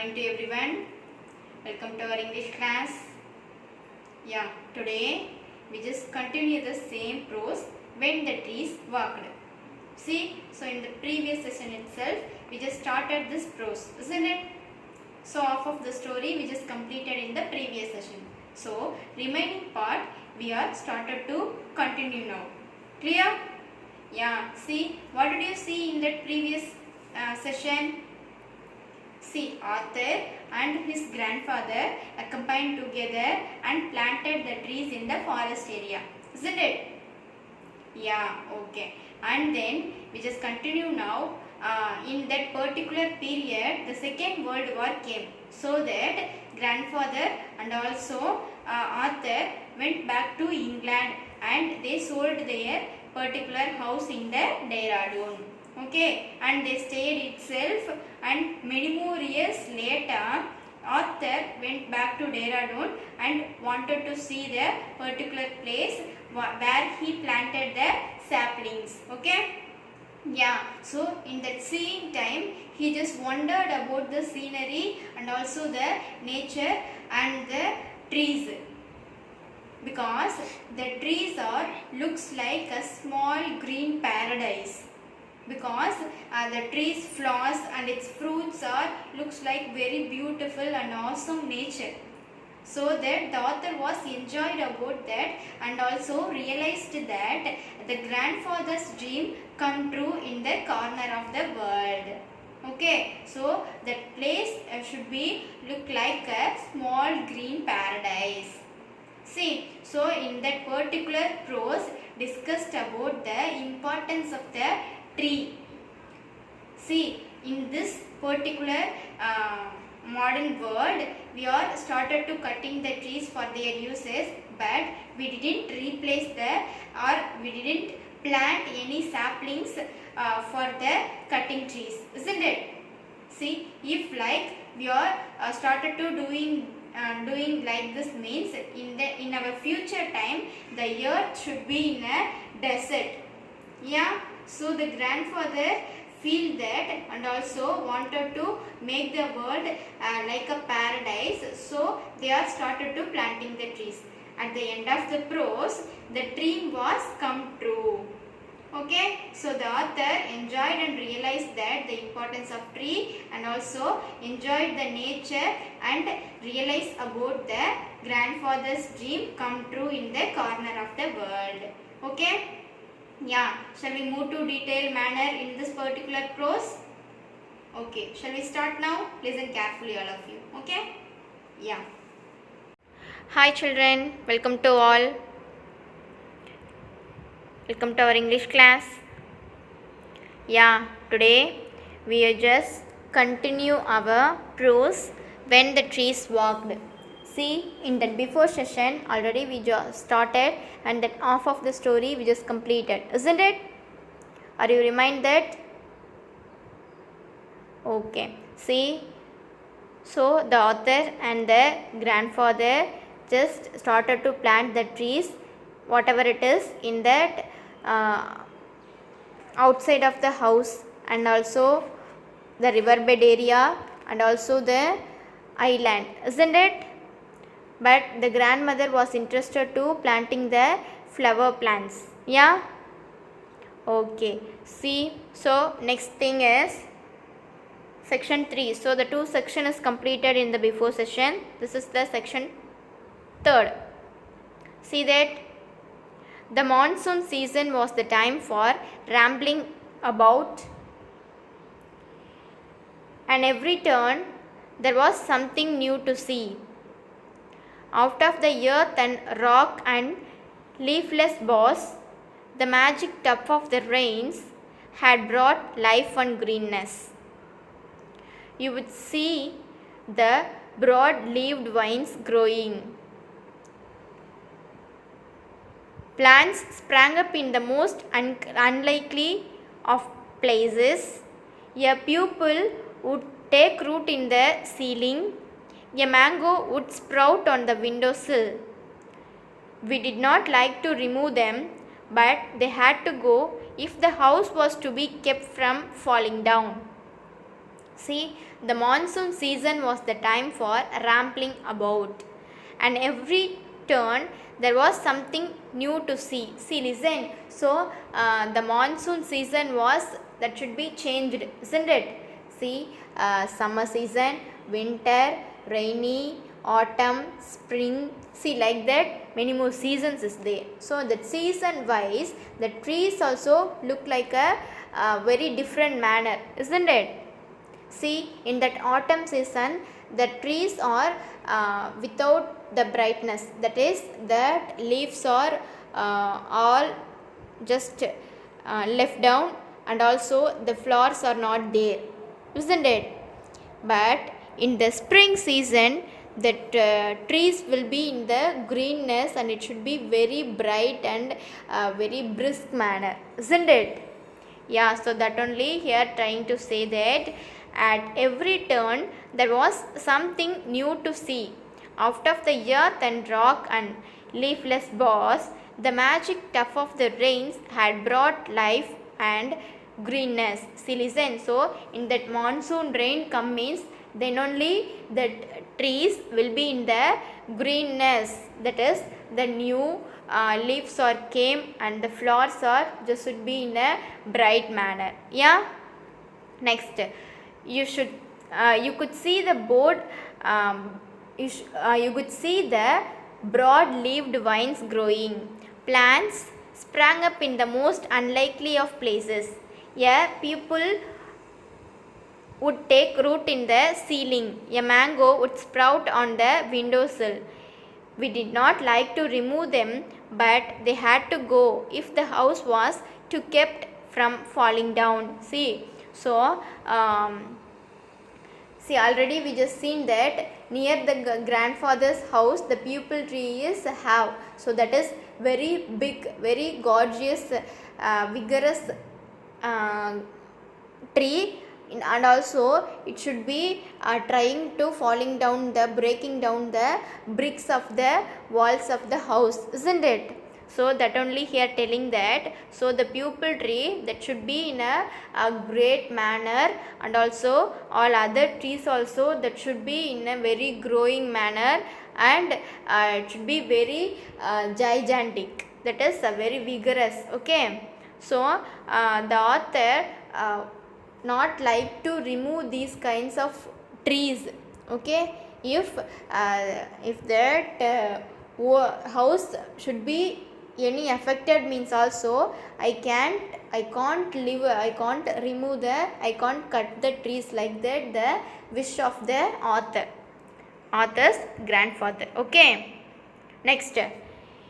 morning to everyone. Welcome to our English class. Today we just continue the same prose when the trees walked. See, so in the previous session itself we just started this prose, isn't it? So half of the story we just completed in the previous session. So remaining part we are started to continue now. Clear? See, what did you see in that previous session? See, Arthur and his grandfather combined together and planted the trees in the forest area, isn't it? Okay. And then we just continue now. In that particular period, the Second World War came, so that grandfather and also Arthur went back to England and they sold their particular house in the Dehradun. Okay, and they stayed itself, and many more years later Arthur went back to Dehradun and wanted to see the particular place where he planted the saplings. Okay, so in that seeing time he just wondered about the scenery and also the nature and the trees, because the trees are looks like a small green paradise, because the trees flowers and its fruits are looks like very beautiful and awesome nature. So that the author was enjoyed about that and also realized that the grandfather's dream come true in the corner of the world. Okay, so that place should be look like a small green paradise. See, so in that particular prose discussed about the importance of the tree. See, in this particular modern world, we are started to cutting the trees for their uses, but we didn't replace we didn't plant any saplings for the cutting trees, isn't it? See, if like we are started to doing like this means in our future time the earth should be in a desert. So the grandfather feel that and also wanted to make the world like a paradise, so they are started to planting the trees. At the end of the prose, the dream was come true. Okay, so the author enjoyed and realized that the importance of tree and also enjoyed the nature and realized about the grandfather's dream come true in the corner of the world. Okay, shall we move to detailed manner in this particular prose? Okay, shall we start now? Listen carefully all of you. Okay, Hi children, welcome to all. Welcome to our English class. Today we will just continue our prose when the trees walked. See, in that before session already we just started and that half of the story we just completed, isn't it? Are you remind that? Okay, see, so the author and the grandfather just started to plant the trees, whatever it is, in that outside of the house and also the riverbed area and also the island, isn't it? But the grandmother was interested to planting the flower plants. Okay, see, so next thing is section 3. So the 2 section is completed in the before session. This is the section 3rd. See that the monsoon season was the time for rambling about, and every turn there was something new to see. Out of the earth and rock and leafless boughs, the magic touch of the rains had brought life and greenness. You would see the broad-leaved vines growing. Plants sprang up in the most unlikely of places. A pupil would take root in the ceiling. A mango would sprout on the windowsill. We did not like to remove them, but they had to go if the house was to be kept from falling down. See, the monsoon season was the time for rambling about, and every turn there was something new to see. See, listen. So, the monsoon season was that should be changed, isn't it? See, summer season, winter, rainy, autumn, spring. See, like that, many more seasons is there. So, that season wise, the trees also look like a very different manner, isn't it? See, in that autumn season, the trees are without the brightness. That is, that leaves are all just left down, and also the flowers are not there, isn't it? But in the spring season, that trees will be in the greenness, and it should be very bright and very brisk manner, isn't it? Yeah, so that only here trying to say that at every turn there was something new to see. Out of the earth and rock and leafless boughs, the magic tuff of the rains had brought life and greenness. See, listen. So, in that monsoon rain come means, then only the trees will be in the greenness. That is, the new leaves are came, and the flowers are just should be in a bright manner. Yeah. Next, you could see the board. You could see the broad-leaved vines growing. Plants sprang up in the most unlikely of places. Yeah, people would take root in the ceiling. A mango would sprout on the windowsill. We did not like to remove them, but they had to go if the house was to kept from falling down. See, so see, already we just seen that near the grandfather's house the pupil tree is have. So that is very big, very gorgeous, vigorous tree. And also it should be trying to falling down the breaking down the bricks of the walls of the house, isn't it? So that only here telling that, so the pupil tree that should be in a great manner, and also all other trees also that should be in a very growing manner, and it should be very gigantic, that is very vigorous. Okay, so the author not like to remove these kinds of trees. Okay, if that house should be any affected means also I can't live, I can't remove the, I can't cut the trees, like that the wish of the author's grandfather. Okay, next,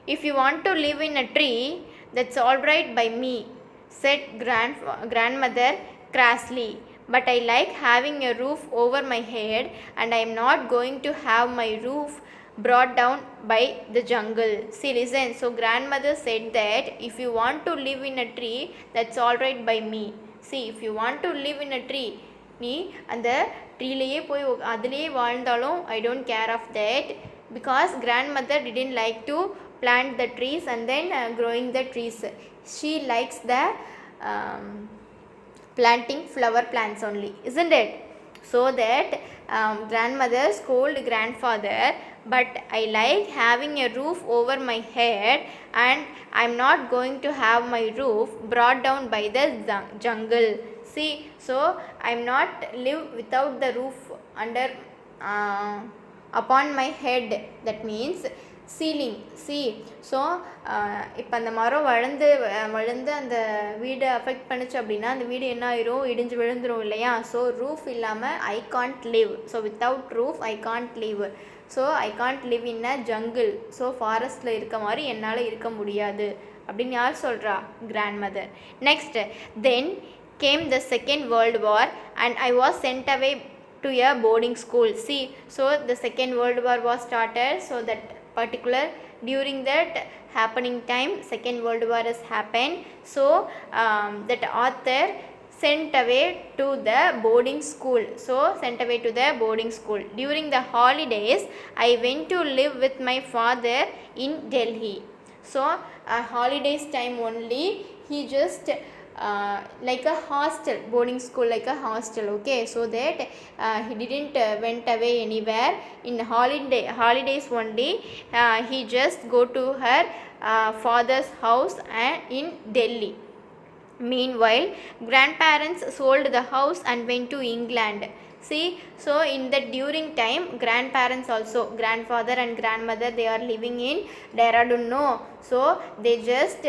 if you want to live in a tree, that's all right by me, said grandmother crassly, but I like having a roof over my head, and I am not going to have my roof brought down by the jungle. See, listen. So grandmother said that if you want to live in a tree, that's all right by me. See, if you want to live in a tree, நீ அந்த ட்ரீலேயே போய் அதிலே வாழ்ந்தாலும் I don't care of that, because grandmother didn't like to plant the trees and then growing the trees. She likes the planting flower plants only, isn't it? So that grandmother scold grandfather, but I like having a roof over my head, and I'm not going to have my roof brought down by the jungle. See, so I'm not live without the roof under upon my head, that means ceiling. See, so இப்போ அந்த மரம் வளர்ந்து அந்த வீடை affect பண்ணிச்சு அப்படின்னா அந்த வீடு என்ன ஆயிரும், இடிஞ்சு விழுந்துரும் இல்லையா? ஸோ ரூஃப் இல்லாமல் I can't live. So without roof I can't live. So I can't live in a jungle. So ஃபாரஸ்ட்டில் இருக்க மாதிரி என்னால் இருக்க முடியாது அப்படின்னு யார் சொல்கிறா? Grandmother. Next, then came the Second World War and I was sent away to a boarding school. See, so the Second World War was started, so that particular during that happening time Second World War has happened. So that author sent away to the boarding school. So sent away to the boarding school. During the holidays I went to live with my father in Delhi. So holidays time only he just like a hostel, boarding school like a hostel, okay, so that he didn't went away anywhere. In holidays only he just go to her father's house in Delhi. Meanwhile, grandparents sold the house and went to England. See, so in that during time, grandparents also, grandfather and grandmother, they are living in Dehradun, no, so they just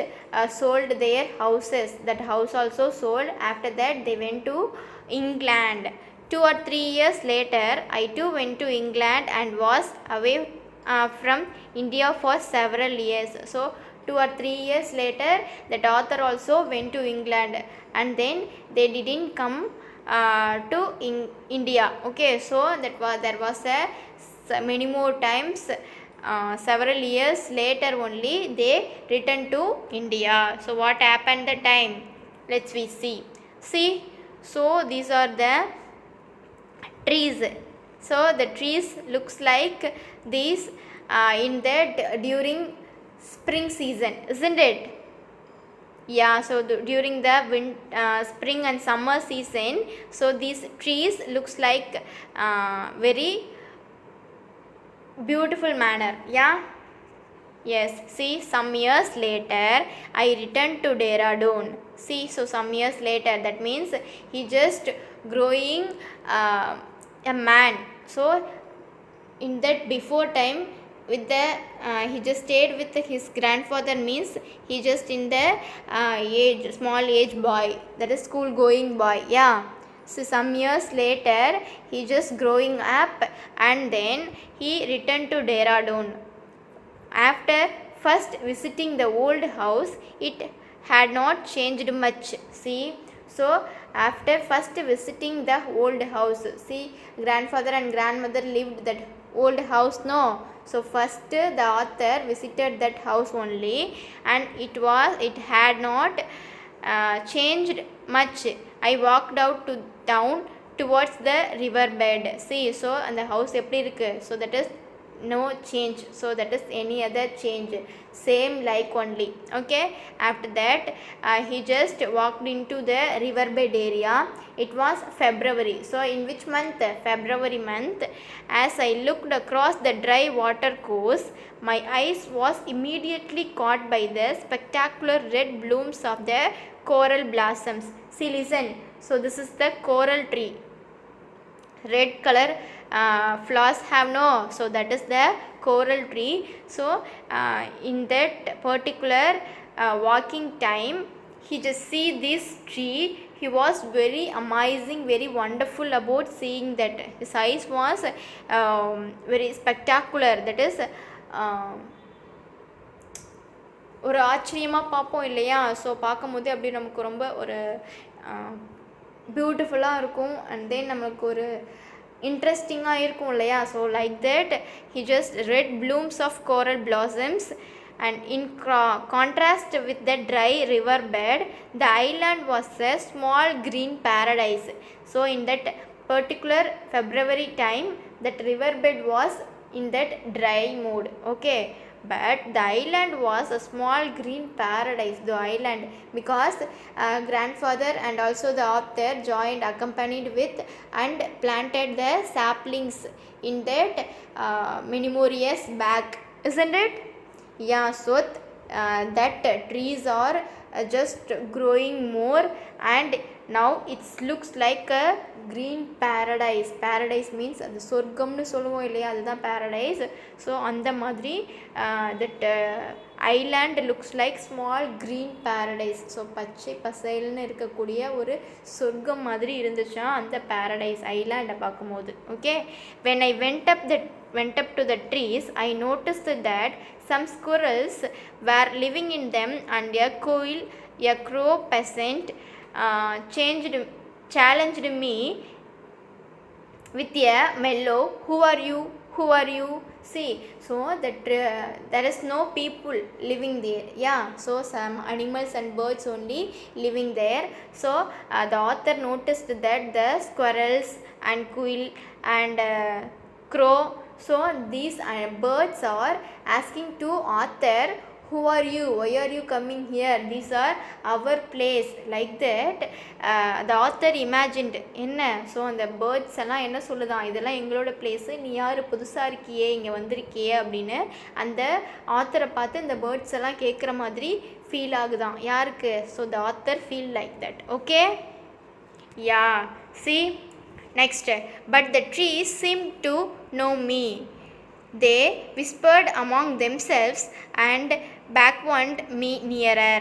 sold their houses. That house also sold. After that they went to England. 2 or 3 years later, I too went to England and was away from India for several years. So 2 or 3 years later, that author also went to England, and then they didn't come to India, okay, so there was many more times, several years later only they returned to India. So what happened that time, let's we see. So these are the trees. So the trees looks like these in that during spring season, isn't it? Yeah, so during the spring and summer season, so these trees looks like very beautiful manner. Yeah, yes, see, some years later I returned to Dehradun. See, so some years later, that means he just growing a man. So in that before time, with the he just stayed with his grandfather, means he just in the small age boy, that is school going boy. Yeah, so some years later he just growing up, and then he returned to Dehradun. After first visiting the old house, it had not changed much. See, so after first visiting the old house, see, grandfather and grandmother lived that old house, no, so first the author visited that house only, and it had not changed much. I walked out to down towards the river bed. See, so and the house eppadi irukku, so that is no change, so that is any other change, same like only, okay. After that he just walked into the riverbed area. It was February, so in which month? February month. As I looked across the dry water course, my eyes was immediately caught by the spectacular red blooms of the coral blossoms. See, listen, so this is the coral tree, red color flowers have, no, so that is the coral tree. So in that particular walking time, he just see this tree. He was very amazing, very wonderful about seeing that. His eyes was very spectacular, that is ஒரு ஆச்சரியமாக பார்ப்போம் இல்லையா. So பார்க்கும்போது அப்படி நமக்கு ரொம்ப ஒரு பியூட்டிஃபுல்லாக இருக்கும், அண்ட் தென் நம்மளுக்கு ஒரு இன்ட்ரெஸ்டிங்காக இருக்கும் இல்லையா. So like that he just read blooms of coral blossoms, and in contrast with the dry river bed, the island was a small green paradise. So in that particular February time, that river bed was in that dry mood, okay, but the island was a small green paradise, the island, because grandfather and also the author joined, accompanied with, and planted the saplings in that many more years back, isn't it? Yeah, so that trees are just growing more, and now it looks like a green paradise. Paradise means அது சொர்க்கம்னு சொல்லுவோம் இல்லையா, அதுதான் paradise. So அந்த மாதிரி that island looks like small green paradise. So பச்சை பசைல்னு இருக்கக்கூடிய ஒரு சொர்க்கம் மாதிரி இருந்துச்சா அந்த paradise ஐலாண்டை பார்க்கும்போது, okay. when I went up to the trees, I noticed that some squirrels were living in them, and a crow peasant challenged me with a mellow, who are you? See, so that there is no people living there. Yeah, so some animals and birds only living there. So the author noticed that the squirrels and quail and crow, so these birds are asking to author, who are you, why are you coming here, these are our place, like that the author imagined என்ன. So அந்த birds எல்லாம் என்ன சொல்லுதான், இதெல்லாம் எங்களோட place, நீ யார் புதுசாக இருக்கியே இங்கே வந்திருக்கியே அப்படின்னு அந்த ஆத்தரை பார்த்து இந்த பேர்ட்ஸ் எல்லாம் கேட்குற மாதிரி ஃபீல் ஆகுதான் யாருக்கு. So the author feel like that. Okay, yeah, see next, but the trees seemed to know me. They whispered among themselves and beckoned me nearer.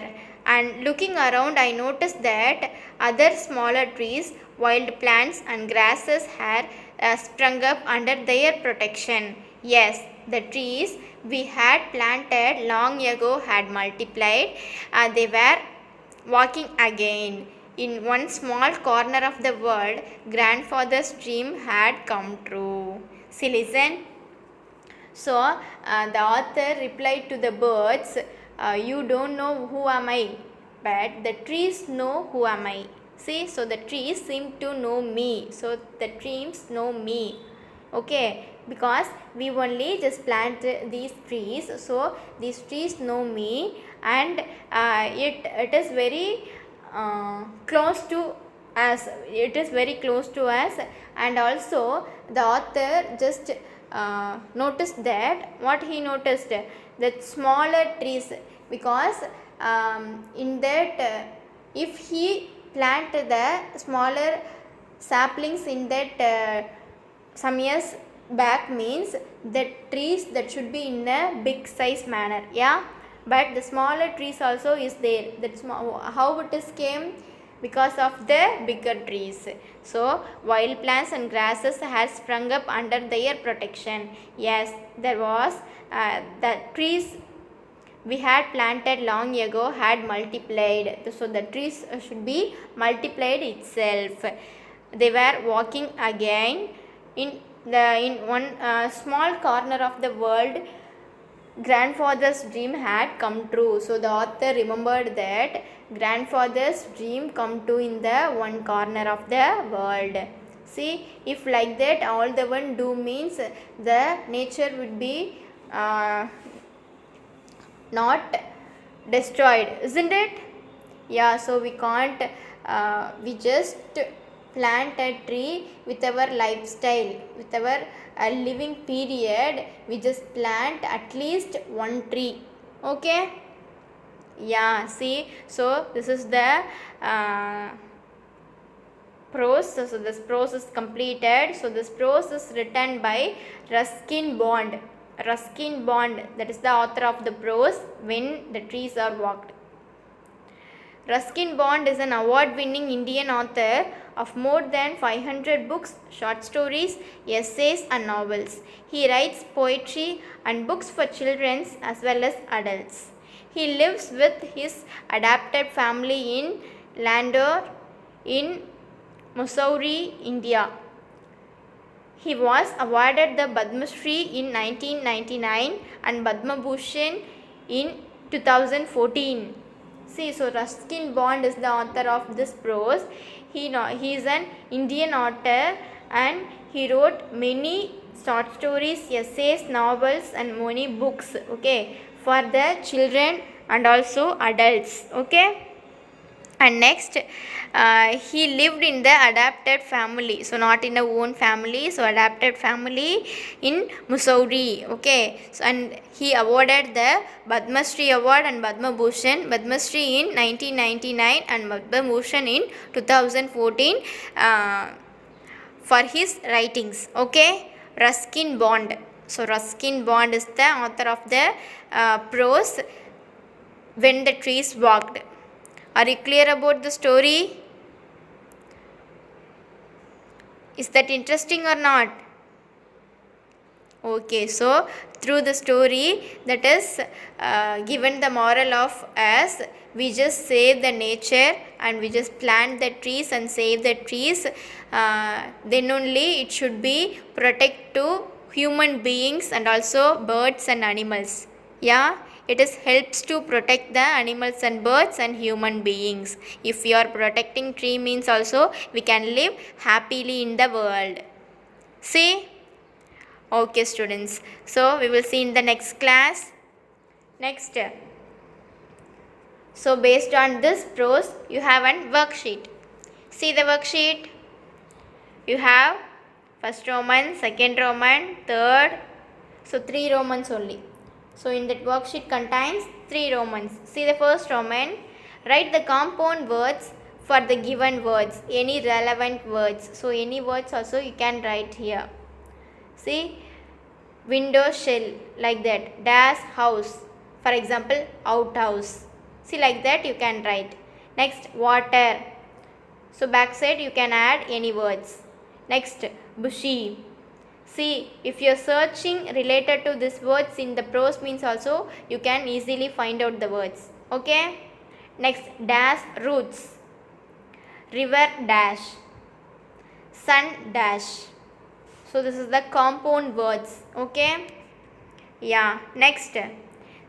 And looking around, I noticed that other smaller trees, wild plants, and grasses had sprung up under their protection. Yes, the trees we had planted long ago had multiplied. They were walking again. In one small corner of the world, grandfather's dream had come true. See, listen. So the author replied to the birds, you don't know who am I, but the trees know who am I. See, so the trees seem to know me. So the trees know me. Okay, because we only just plant these trees, so these trees know me, and it is very close to us. It is very close to us. And also the author just noticed that, what he noticed, that smaller trees, because in that if he plant the smaller saplings in that some years back, means the trees that should be in a big size manner, yeah, but the smaller trees also is there. That's how it is came, because of the bigger trees. So wild plants and grasses had sprung up under their protection. Yes, there was the trees we had planted long ago had multiplied. So the trees should be multiplied itself. They were walking again. In one small corner of the world, grandfather's dream had come true. So the author remembered that grandfather's dream come true in the one corner of the world. See, if like that all the one do, means the nature would be not destroyed, isn't it? Yeah, so we can't we just plant a tree with our lifestyle, with our living period. We just plant at least one tree. Okay, yeah, see, so this is the prose. So this prose is completed. So this prose is written by Ruskin Bond. Ruskin Bond, that is the author of the prose When the Trees Are Walked. Ruskin Bond is an award-winning Indian author of more than 500 books, short stories, essays and novels. He writes poetry and books for children as well as adults. He lives with his adopted family in Landore in Mussoorie, India. He was awarded the Padma Shri in 1999 and Padma Bhushan in 2014. See, so Ruskin Bond is the author of this prose. He is an Indian author and he wrote many short stories, essays, novels and many books, okay, for the children and also adults. Okay, and next he lived in the adopted family, so not in a own family, so adopted family in Mussoorie. Okay, so and he awarded the Padma Shri award and Padma Bhushan, Padma Shri in 1999 and Padma Bhushan in 2014 for his writings. Okay, Ruskin Bond. So Ruskin Bond is the author of the prose When the Trees Walked. Are you clear about the story? Is that interesting or not? Okay, so through the story, that is given the moral of us, we just save the nature and we just plant the trees and save the trees. Then only it should be protect to human beings and also birds and animals. Yeah, it is helps to protect the animals and birds and human beings. If you are protecting tree, means also we can live happily in the world. See? Okay students, so we will see in the next class. Next, So based on this prose, you have an worksheet. See the worksheet. You have first Roman, second Roman, third. So 3 Romans only. So in that worksheet contains 3 Romans. See the first Roman. Write the compound words for the given words. Any relevant words. So any words also you can write here. See, window shell, like that. Dash house. For example, outhouse. See, like that you can write. Next, water. So backside you can add any words. Next, bushy. See, if you are searching related to these words in the prose means also, you can easily find out the words. Okay. Next, dash roots. River dash. Sun dash. So this is the compound words. Okay. Yeah. Next,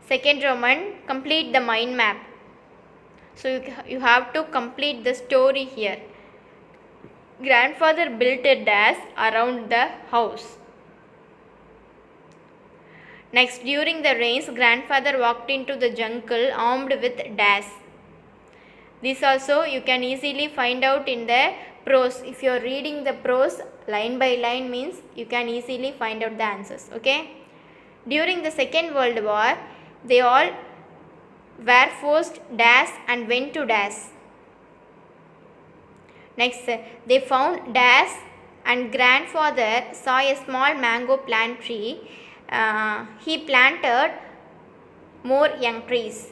second Roman, complete the mind map. So you have to complete the story here. Grandfather built a dash around the house. Next, during the rains, grandfather walked into the jungle armed with dash. This also you can easily find out in the prose. If you are reading the prose line by line means you can easily find out the answers. Okay. During the Second World War, they all were forced dash and went to dash. Next, they found dash and grandfather saw a small mango plant tree. He planted more young trees.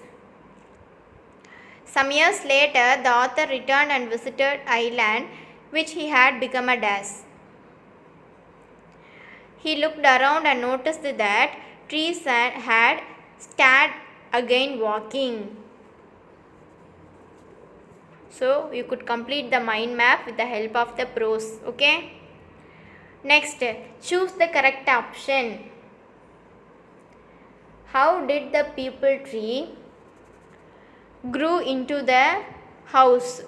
Some years later, the author returned and visited island which he had become a dash. He looked around and noticed that trees had started again walking. So you could complete the mind map with the help of the prose. Okay. Next, choose the correct option. How did the peepal tree grew into the house?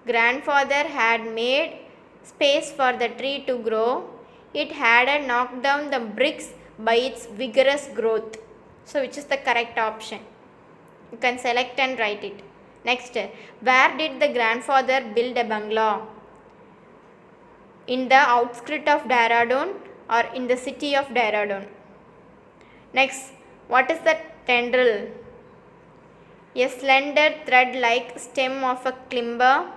Grandfather had made space for the tree to grow. It had knocked down the bricks by its vigorous growth. So which is the correct option? You can select and write it. Next, where did the grandfather build a bungalow? In the outskirts of Dehradun or in the city of Dehradun? Next, what is the tendril? A slender thread-like stem of a climber.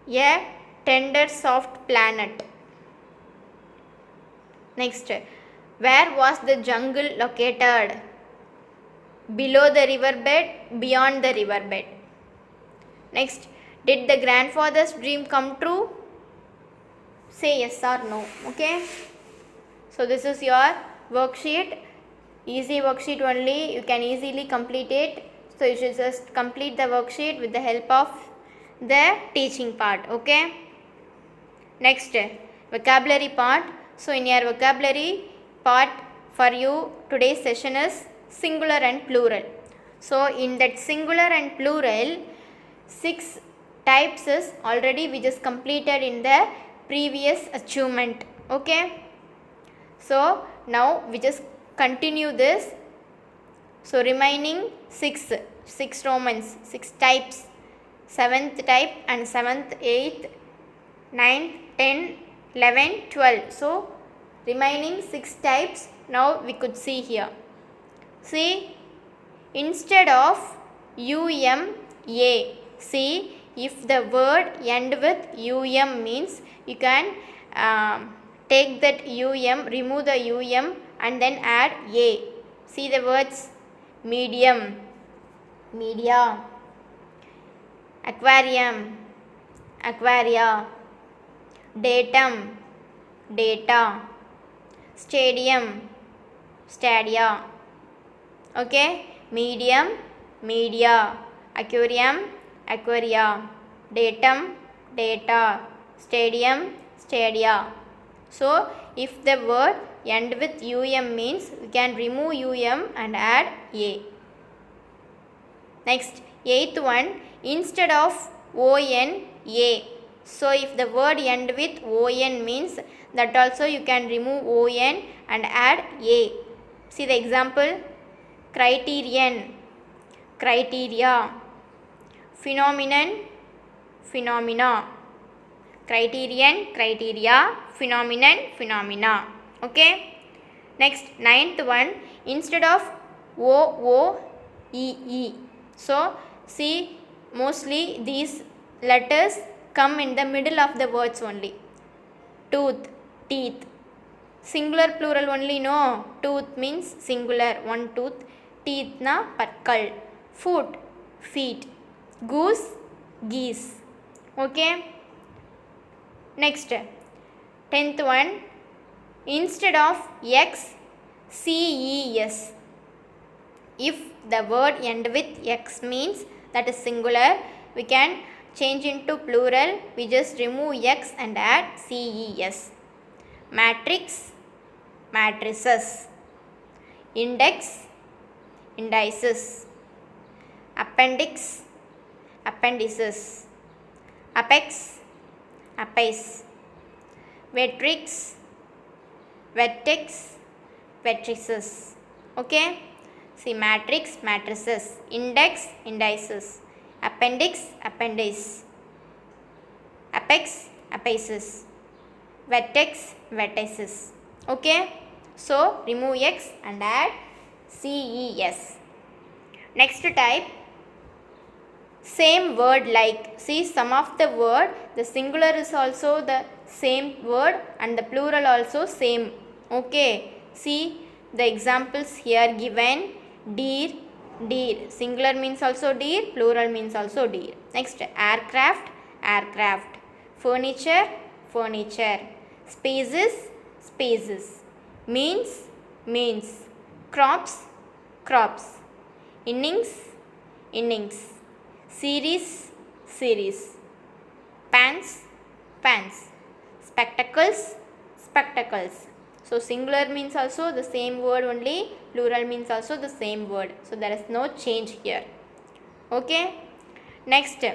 A tender soft planet. Next, where was the jungle located? Below the riverbed, beyond the riverbed. Next, did the grandfather's dream come true? Say yes or no. Okay. So this is your worksheet. Easy worksheet only. You can easily complete it. So you should just complete the worksheet with the help of the teaching part. Okay. Next, vocabulary part. So in your vocabulary part for you, today's session is singular and plural. So in that singular and plural, 6 types is already we just completed in the previous achievement. Okay. So now we just continue this. So remaining 6 Romans, 6 types, 7th type and 7th, 8th, 9th, 10, 11, 12. So remaining 6 types now we could see here. See, instead of UMA, see, if the word end with UM means you can take that UM, remove the UM and then add A. See the words medium, media, aquarium, aquaria, datum, data, stadium, stadia. Okay, medium, media, aquarium, aquaria, datum, data, stadium, stadia. So if the word end with UM means we can remove UM and add A. Next, 8th one, instead of ON, A. So if the word end with ON means that also you can remove ON and add A. See the example, criterion, criteria, phenomenon, phenomena, criterion, criteria, phenomenon, phenomena. Okay. Next, ninth one, instead of O, O, E, E. So, see, mostly these letters come in the middle of the words only. Tooth, teeth. Singular, plural only, no. Tooth means singular, one tooth. Teeth na patkal. Foot, feet. Goose, geese. Okay. Next, 10th one, instead of X, CES. If the word end with X means that is singular, we can change into plural. We just remove X and add CES. Matrix, matrices. Index, indices. Appendix, appendices. Apex, apice. Matrix, vertex, matrices. Okay. See, matrix, matrices. Index, indices. Appendix, appendice. Apex, apices. Vertex, vertices. Okay. So, remove X and add CES. Next type, same word like. See, some of the word, the singular is also the same word and the plural also same. Okay. See the examples here given. Deer, deer. Singular means also deer, plural means also deer. Next, aircraft, aircraft. Furniture, furniture. Spaces, spaces. Means, means. Crops, crops. Innings, innings. Series, series. Pants, pants. Spectacles, spectacles. So, singular means also the same word only, plural means also the same word. So, there is no change here. Okay. Next,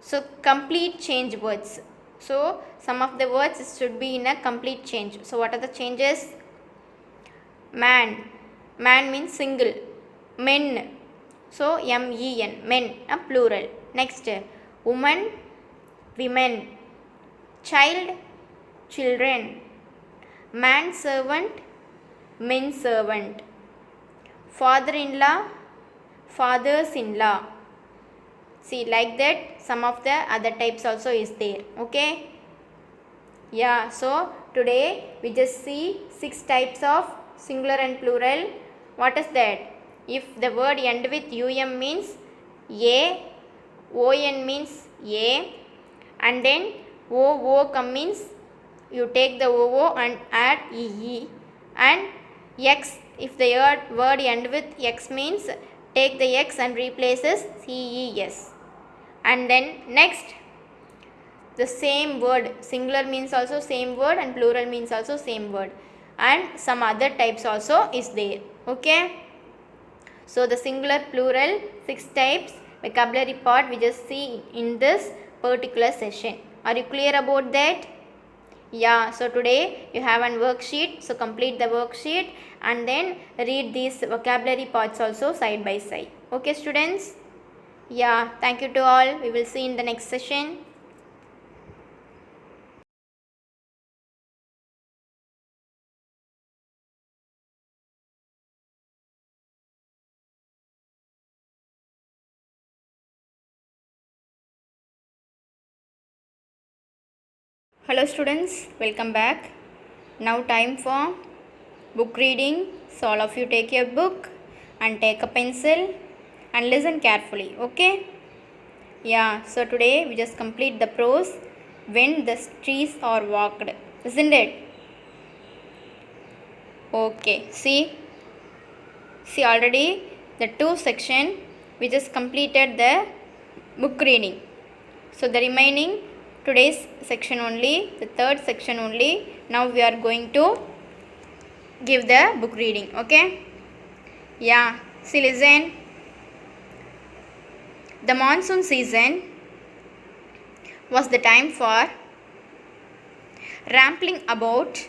so complete change words. So, some of the words should be in a complete change. So, what are the changes? Man, man means single. Men, so MEN, men, a plural. Next, woman, women. Child, children. Man servant, men servant. Father-in-law, fathers-in-law. See, like that some of the other types also is there. Okay. Yeah, so today we just see 6 types of singular and plural. What is that? If the word end with UM means A, ON means A, and then OO come means you take the OO and add EE, and X, if the word end with X means take the X and replaces CES. And then next, the same word, singular means also same word and plural means also same word, and some other types also is there. Okay. So, the singular, plural, 6 types vocabulary part we just see in this particular session. Are you clear about that? Yeah, so today you have one worksheet, so complete the worksheet and then read these vocabulary parts also side by side. Okay students? Yeah, thank you to all. We will see in the next session. Hello students, welcome back. Now time for book reading. So all of you take your book and take a pencil and listen carefully. Okay? Yeah, so today we just complete the prose when the trees are walked, isn't it? Okay, see already the 2 section we just completed the book reading. So the remaining today's section only, the 3rd section only. Now we are going to give the book reading. Okay? Yeah, see, listen. The monsoon season was the time for rambling about.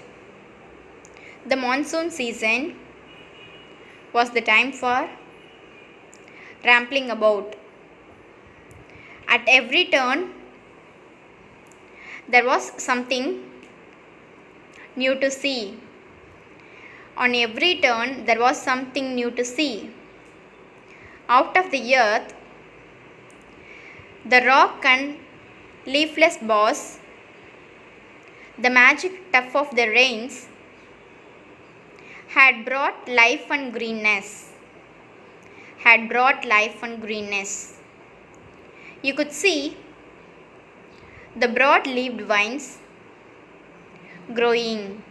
The monsoon season was the time for rambling about. At every turn, there was something new to see. On every turn, there was something new to see. Out of the earth, the rock and leafless boughs, the magic tuft of the rains, had brought life and greenness. Had brought life and greenness. You could see the broad-leaved vines growing.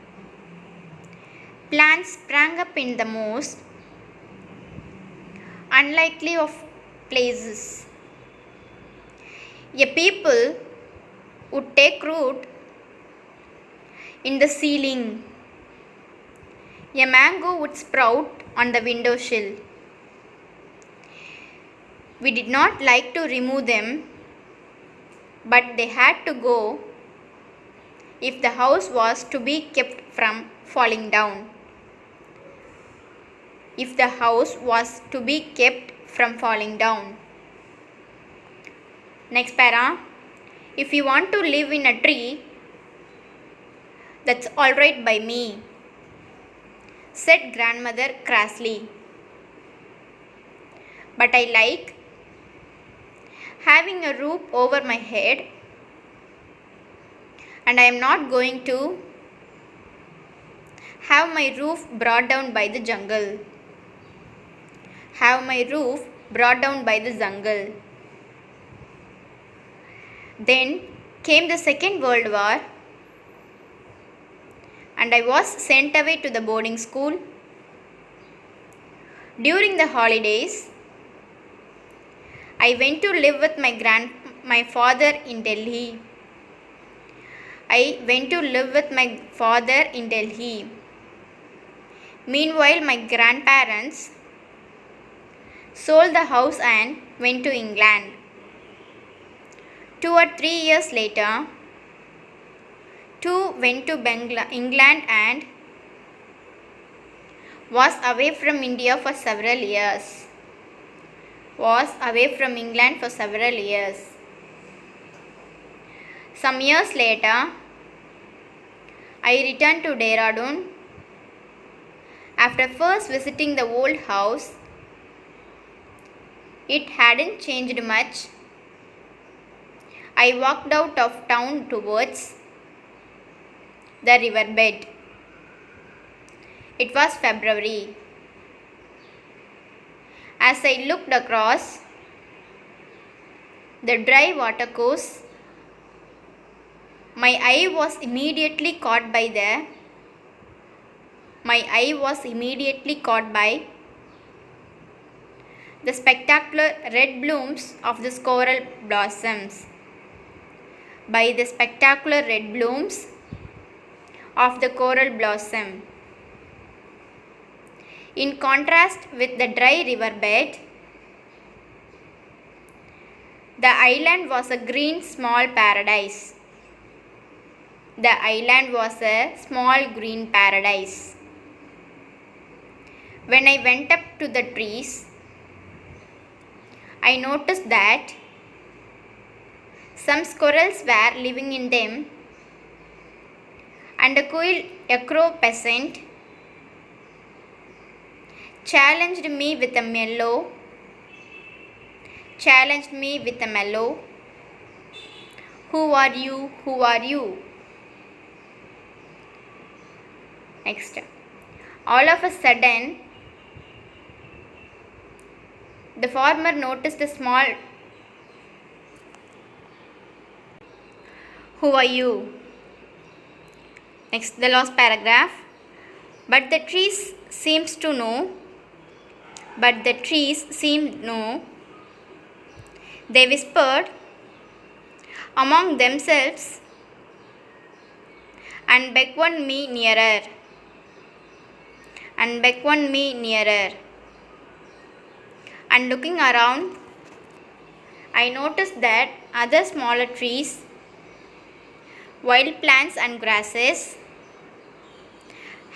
Plants sprang up in the most unlikely of places. A people would take root in the ceiling. A mango would sprout on the window sill. We did not like to remove them, but they had to go if the house was to be kept from falling down. If the house was to be kept from falling down. Next para. If you want to live in a tree, that's alright by me, said grandmother crassly. But I like having a roof over my head, and I am not going to have my roof brought down by the jungle. Have my roof brought down by the jungle. Then came the Second World War, and I was sent away to the boarding school. During the holidays, I went to live with my father in Delhi. I went to live with my father in Delhi. Meanwhile, my grandparents sold the house and went to England. 2 or 3 years later, two went to England and was away from India for several years. Was away from England for several years. Some years later, I returned to Dehradun. After first visiting the old house, it hadn't changed much. I walked out of town towards the riverbed. It was February. As I looked across the dry watercourse, my eye was immediately caught by the spectacular red blooms of the coral blossoms. By the spectacular red blooms of the coral blossom. In contrast with the dry riverbed, the island was a green small paradise. The island was a small green paradise. When I went up to the trees, I noticed that some squirrels were living in them, and a crow peasant challenged me with a mellow. Who are you? Who are you? Next. All of a sudden, the farmer noticed a small. Who are you? Next, the last paragraph. But the trees seemed to know. They whispered among themselves and beckoned me nearer. And looking around, I noticed that other smaller trees, wild plants and grasses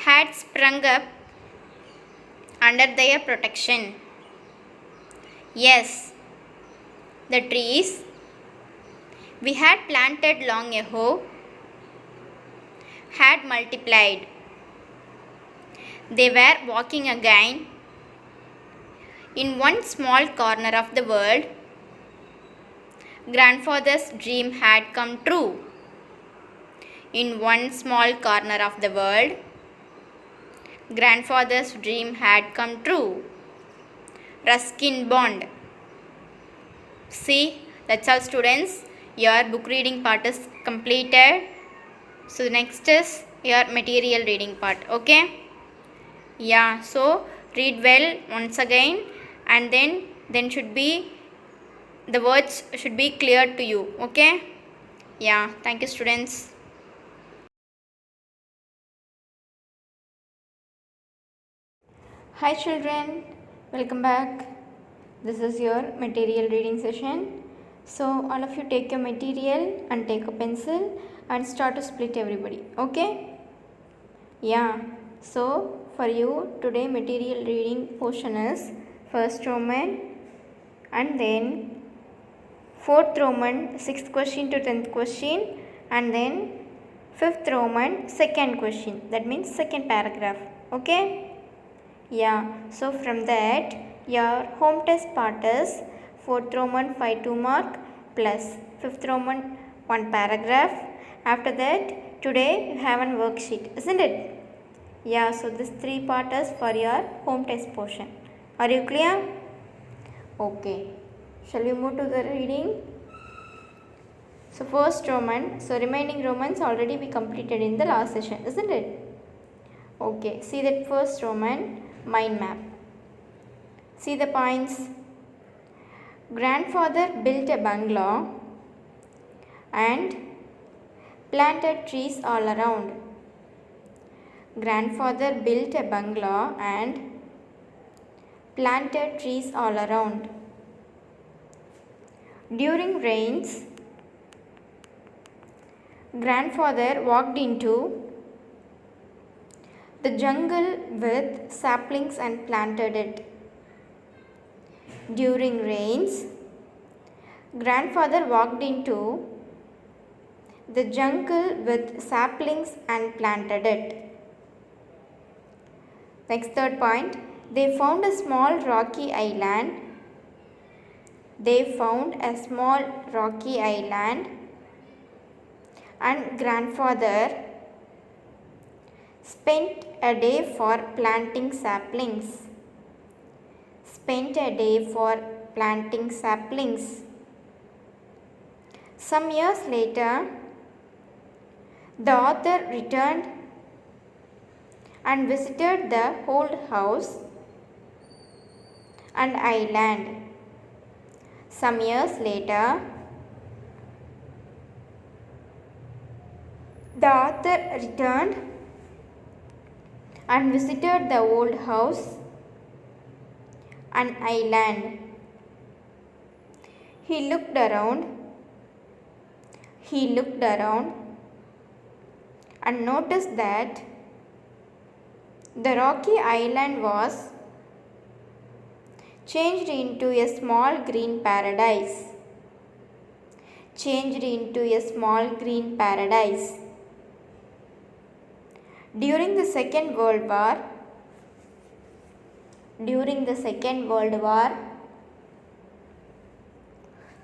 had sprung up under their protection. Yes, the trees we had planted long ago had multiplied. They were walking again in one small corner of the world. Grandfather's dream had come true. In one small corner of the world, grandfather's dream had come true. Ruskin Bond. See, that's all students. Your book reading part is completed. So next is your material reading part. Okay? Yeah, so read well once again, and then should be the words should be clear to you. Okay? Yeah, thank you students. Hi children, welcome back. This is your material reading session. So all of you take your material and take a pencil and start to split everybody. Okay? Yeah. So for you today material reading portion is first Roman and then fourth Roman 6th question to 10th question and then fifth Roman second question, that means second paragraph. Okay? Yeah, so from that your home test part is 4th Roman 5 2 mark plus 5th Roman 1 paragraph. After that today you have one worksheet, isn't it? Yeah, so this 3 part is for your home test portion. Are you clear? Okay. Shall we move to the reading? So first Roman, so remaining Romans already we completed in the last session, isn't it? Okay, see that first Roman mind map. See the points. Grandfather built a bungalow and planted trees all around. Grandfather built a bungalow and planted trees all around. During rains, grandfather walked into the jungle with saplings and planted it. During rains, grandfather walked into the jungle with saplings and planted it. Next, third point, they found a small rocky island. They found a small rocky island and grandfather spent a day for planting saplings. Spent a day for planting saplings. Some years later, the author returned and visited the old house and island. Some years later, the author returned and visited the old house and island. He looked around and noticed that the rocky island was changed into a small green paradise. Changed into a small green paradise. During the Second World War,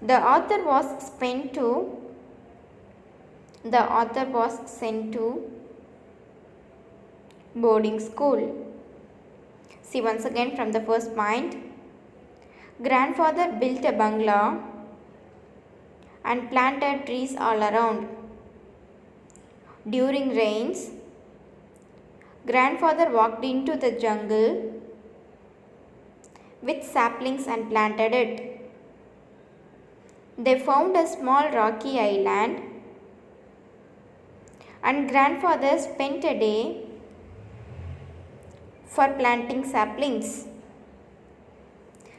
the author was sent to boarding school. See once again from the first point. Grandfather built a bungalow and planted trees all around. During rains, grandfather walked into the jungle with saplings and planted it. They found a small rocky island and grandfather spent a day for planting saplings.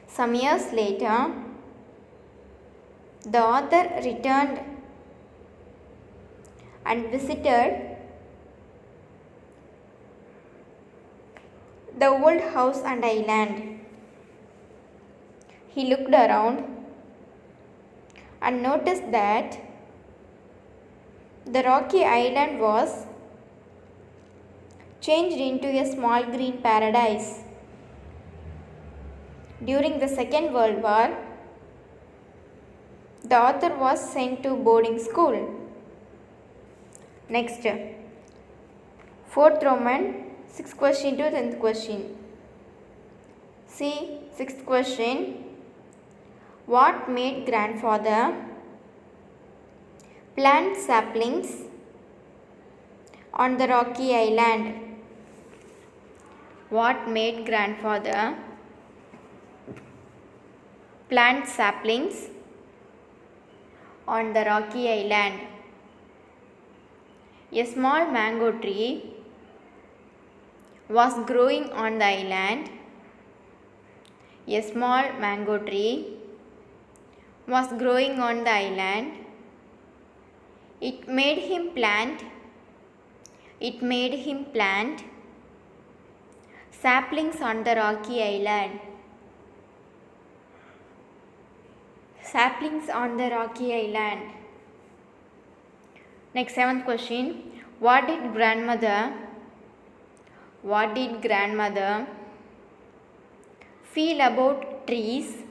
Some years later, the author returned and visited the old house and island. He looked around and noticed that the rocky island was changed into a small green paradise. During the Second World War, the author was sent to boarding school. Next, 4th Roman, 6th question to 10th question. See, 6th question. What made grandfather plant saplings on the rocky island? What made grandfather plant saplings on the rocky island? A small mango tree was growing on the island. A small mango tree was growing on the island. It made him plant saplings on the rocky island. Saplings on the rocky island. Next, 7th question. What did grandmother feel about trees?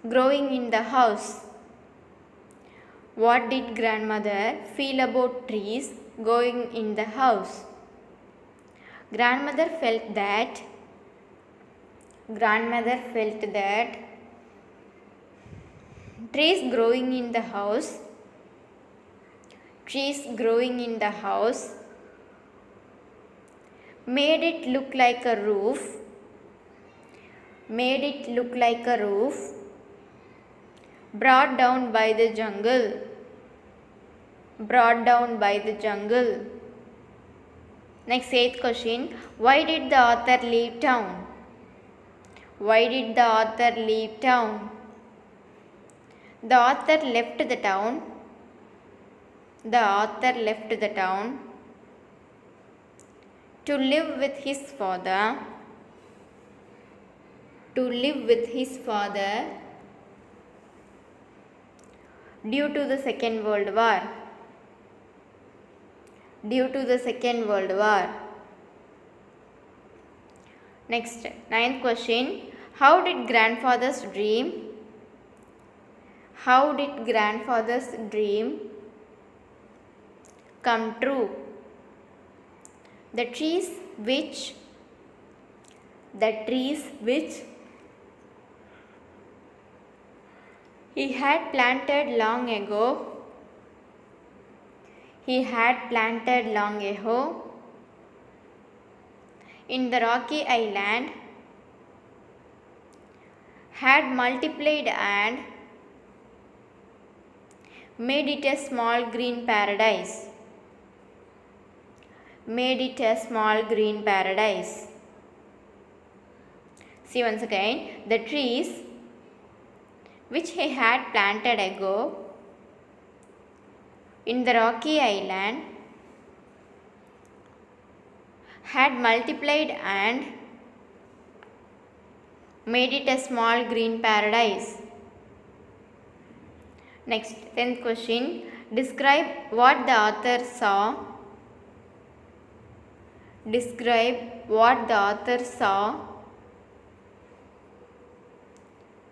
Growing in the house. What did grandmother feel about trees growing in the house? Grandmother felt that trees growing in the house made it look like a roof brought down by the jungle. Next, 8th question. Why did the author leave town? The author left the town to live with his father due to the Second World War. Next, 9th question. How did grandfather's dream come true? The trees which he had planted long ago in the rocky island had multiplied and made it a small green paradise. See once again, the trees which he had planted ago in the rocky island had multiplied and made it a small green paradise. Next, 10th question. Describe what the author saw.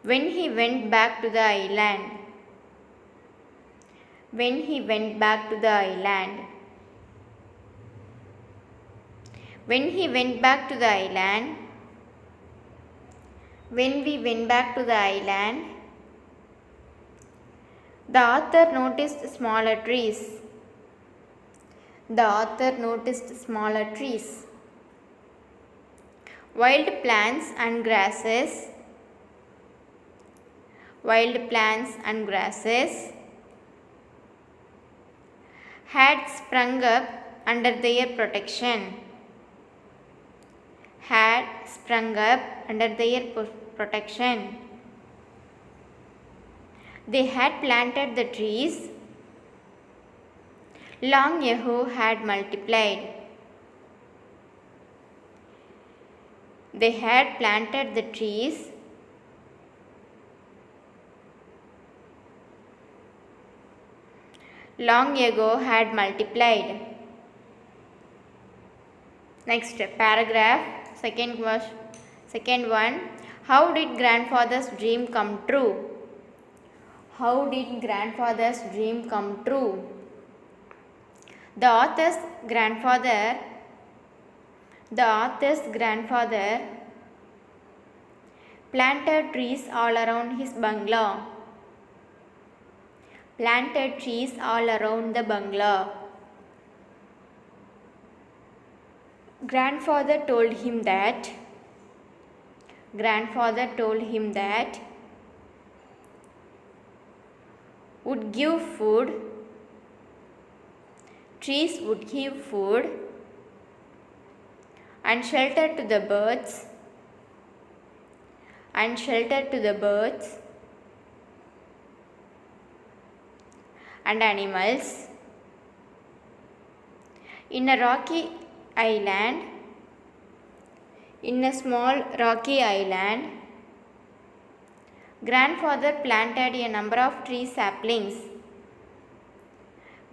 When he went back to the island. When we went back to the island, the author noticed smaller trees. Wild plants and grasses had sprung up under their protection. They had planted the trees long ago had multiplied. They had planted the trees long ago had multiplied. Next paragraph, second one. How did grandfather's dream come true? How did grandfather's dream come true? The author's grandfather planted trees all around his bungalow. Planted trees all around the bungalow. Grandfather told him that would give food, trees would give food and shelter to the birds and animals. In a small rocky island, grandfather planted a number of tree saplings.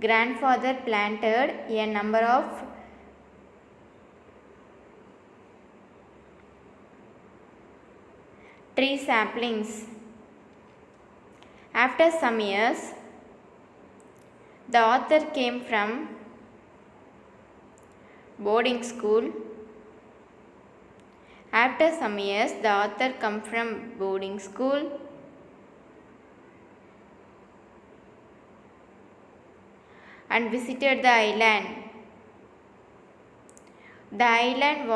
Grandfather planted a number of tree saplings. After some years, the author came from boarding school. After some years, the author came from boarding school and visited the island. The island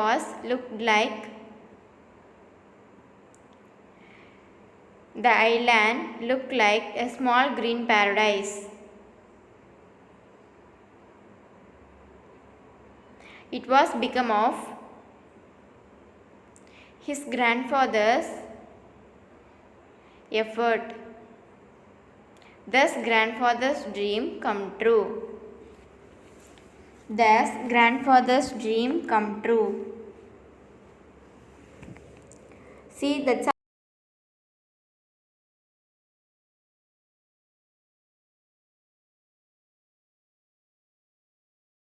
looked like a small green paradise. It was become of his grandfather's effort. Thus grandfather's dream come true. See, that's